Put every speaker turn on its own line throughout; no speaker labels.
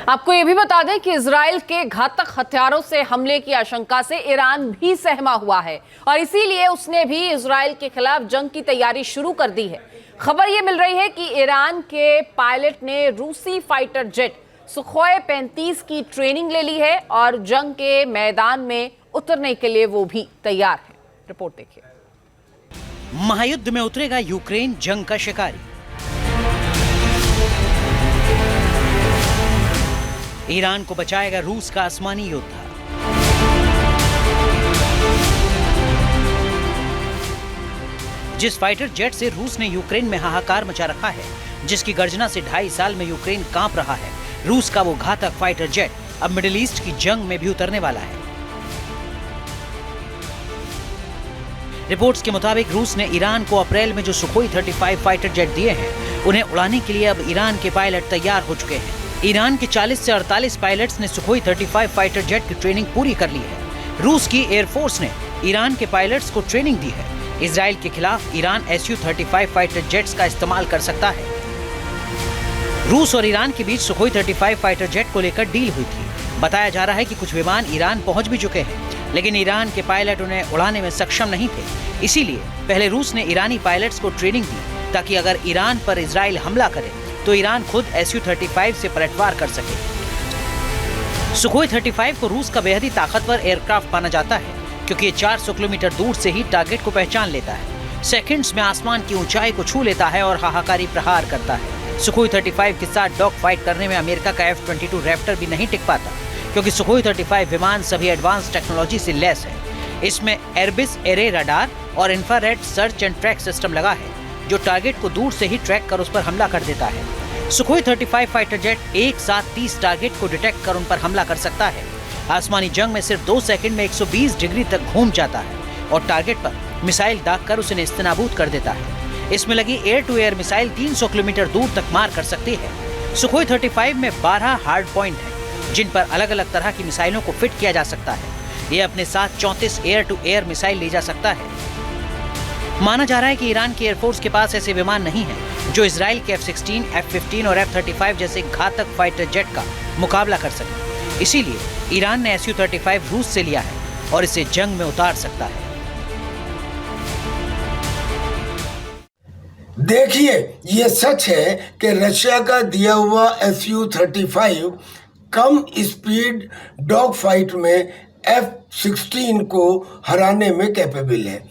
आपको ये भी बता दें कि इजराइल के घातक हथियारों से हमले की आशंका से ईरान भी सहमा हुआ है और इसीलिए उसने भी इजराइल के खिलाफ जंग की तैयारी शुरू कर दी है। खबर ये मिल रही है कि ईरान के पायलट ने रूसी फाइटर जेट सुखोई 35 की ट्रेनिंग ले ली है और जंग के मैदान में उतरने के लिए वो भी तैयार है। रिपोर्ट देखिए।
महायुद्ध में उतरेगा यूक्रेन जंग का शिकारी। ईरान को बचाएगा रूस का आसमानी योद्धा। जिस फाइटर जेट से रूस ने यूक्रेन में हाहाकार मचा रखा है, जिसकी गर्जना से 2.5 साल में यूक्रेन कांप रहा है, रूस का वो घातक फाइटर जेट अब मिडिल ईस्ट की जंग में भी उतरने वाला है। रिपोर्ट्स के मुताबिक रूस ने ईरान को अप्रैल में जो सुखोई 35 फाइटर जेट दिए हैं, उन्हें उड़ाने के लिए अब ईरान के पायलट तैयार हो चुके हैं। ईरान के 40 से 48 पायलट्स ने सुखोई 35 फाइटर जेट की ट्रेनिंग पूरी कर ली है। रूस की एयरफोर्स ने ईरान के पायलट्स को ट्रेनिंग दी है। इजराइल के खिलाफ ईरान Su-35 फाइटर जेट्स का इस्तेमाल कर सकता है। रूस और ईरान के बीच सुखोई 35 फाइटर जेट को लेकर डील हुई थी। बताया जा रहा है कि कुछ विमान ईरान पहुंच भी चुके हैं, लेकिन ईरान के पायलट उन्हें उड़ाने में सक्षम नहीं थे। इसीलिए पहले रूस ने ईरानी पायलट्स को ट्रेनिंग दी ताकि अगर ईरान पर इजराइल हमला करे तो ईरान खुद Su-35 से पलटवार कर सके। सुखोई 35 को रूस का बेहद ही ताकतवर एयरक्राफ्ट माना जाता है, क्योंकि ये 400 किलोमीटर दूर से ही टारगेट को पहचान लेता है, सेकंड्स में आसमान की ऊंचाई को छू लेता है और हाहाकारी प्रहार करता है। सुखोई 35 के साथ डॉग फाइट करने में अमेरिका का F-22 रैप्टर भी नहीं टिक पाता, क्योंकि सुखोई 35 विमान सभी एडवांस टेक्नोलॉजी से लैस है। इसमें एयरबिस एरे रडार और infrared search and track system लगा है, जो टारगेट को दूर से ही ट्रैक कर उस पर हमला कर देता है। सुखोई 35 फाइटर जेट एक साथ 30 टारगेट को डिटेक्ट कर उन पर हमला कर सकता है। आसमानी जंग में सिर्फ 2 सेकंड में 120 डिग्री तक घूम जाता है और टारगेट पर मिसाइल दागकर उसे नेस्तनाबूद कर देता है। इसमें लगी air to air missile 300 kilometre दूर तक मार कर सकती है। सुखोई 35 में 12 हार्ड पॉइंट है, जिन पर अलग अलग तरह की मिसाइलों को फिट किया जा सकता है। ये अपने साथ 34 एयर टू एयर मिसाइल ले जा सकता है। माना जा रहा है कि ईरान की एयरफोर्स के पास ऐसे विमान नहीं है जो इजराइल के F-16, F-15 और F-35 जैसे घातक फाइटर जेट का मुकाबला कर सके। इसीलिए ईरान ने Su-35 रूस से लिया है और इसे जंग में उतार सकता है।
देखिए, ये सच है कि रशिया का दिया हुआ Su-35 कम स्पीड डॉग फाइट में F-16 को हराने में कैपेबल है,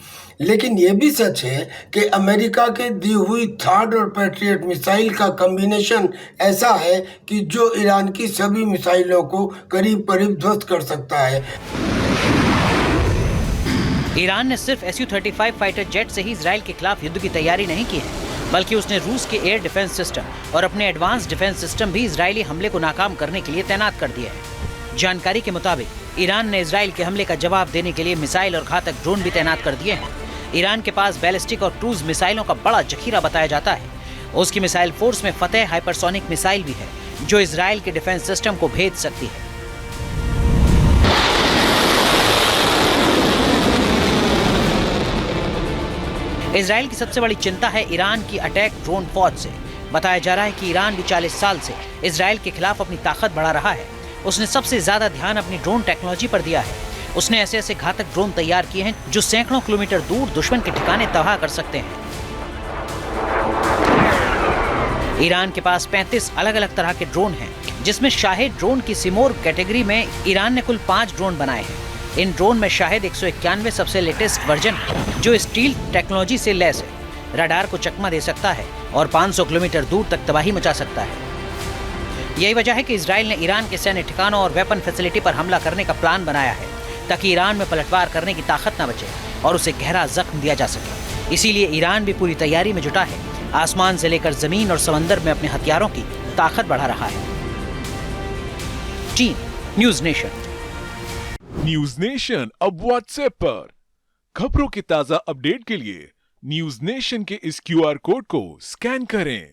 लेकिन ये भी सच है कि अमेरिका के दी हुई थर्ड और पैट्रियट मिसाइल का कॉम्बिनेशन ऐसा है कि जो ईरान की सभी मिसाइलों को करीब करीब ध्वस्त कर सकता है।
ईरान ने सिर्फ Su-35 फाइटर जेट से ही इजराइल के खिलाफ युद्ध की तैयारी नहीं की है, बल्कि उसने रूस के एयर डिफेंस सिस्टम और अपने एडवांस डिफेंस सिस्टम भी इजरायली हमले को नाकाम करने के लिए तैनात कर दिए हैं। जानकारी के मुताबिक ईरान ने इजराइल के हमले का जवाब देने के लिए मिसाइल और घातक ड्रोन भी तैनात कर दिए हैं। ईरान के पास बैलिस्टिक और क्रूज मिसाइलों का बड़ा जखीरा बताया जाता है। उसकी मिसाइल फोर्स में फतेह हाइपरसोनिक मिसाइल भी है, जो इजराइल के डिफेंस सिस्टम को भेद सकती है। इजराइल की सबसे बड़ी चिंता है ईरान की अटैक ड्रोन फौज से। बताया जा रहा है कि ईरान भी 40 साल से इजराइल के खिलाफ अपनी ताकत बढ़ा रहा है। उसने सबसे ज्यादा ध्यान अपनी ड्रोन टेक्नोलॉजी पर दिया है। उसने ऐसे ऐसे घातक ड्रोन तैयार किए हैं जो सैकड़ों किलोमीटर दूर दुश्मन के ठिकाने तबाह कर सकते हैं। ईरान के पास 35 अलग अलग तरह के ड्रोन हैं, जिसमें शाहिद ड्रोन की सिमोर कैटेगरी में ईरान ने कुल 5 ड्रोन बनाए हैं। इन ड्रोन में शाहिद 191 सबसे लेटेस्ट वर्जन है, जो स्टील टेक्नोलॉजी से लैस है, रडार को चकमा दे सकता है और 500 किलोमीटर दूर तक तबाही मचा सकता है। यही वजह है कि इजराइल ने ईरान के सैन्य ठिकानों और वेपन फैसिलिटी पर हमला करने का प्लान बनाया है, ताकि ईरान में पलटवार करने की ताकत न बचे और उसे गहरा जख्म दिया जा सके। इसीलिए ईरान भी पूरी तैयारी में जुटा है। आसमान से लेकर जमीन और समंदर में अपने हथियारों की ताकत बढ़ा रहा है। Team news nation.
News nation अब व्हाट्सएप पर खबरों की ताजा अपडेट के लिए न्यूज नेशन के इस QR कोड को स्कैन करें।